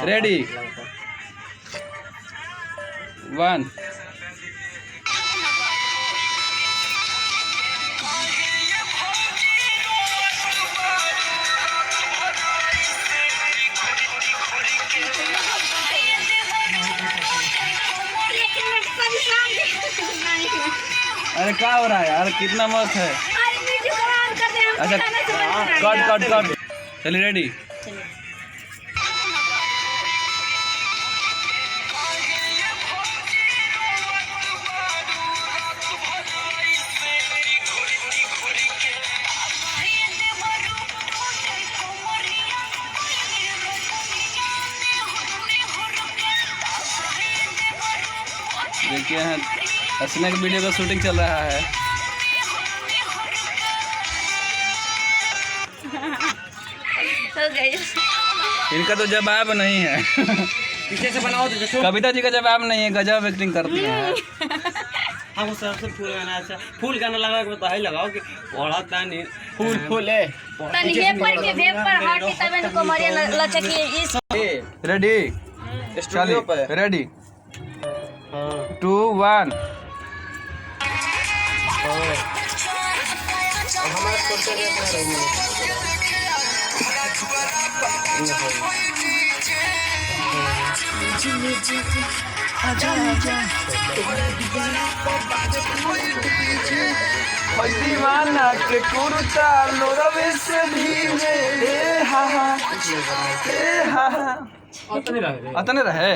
Ready 1 अरे क्या हो रहा है यार, कितना मस्त है। अच्छा कट कट कट, चलिए रेडी। देखिए हैं हंसने की वीडियो का शूटिंग चल रहा है। इनका तो जवाब नहीं है। पीछे से बनाओ तो कविता जी का जवाब नहीं है, गजब एक्टिंग करती हैं। हमको सबसे फूल गाना अच्छा, फूल गाना लगा के बताइए, लगाओ कि पढ़ता नहीं फूल फूल है तनिए पर के वेब पर हट तबे न कोमरिया लचकी इस रेडी स्टूडियो पे रेडी 2 1 हमारे छोटे दीवाना के कुर्ता लोरवे से भीगे हा हा अतने रहे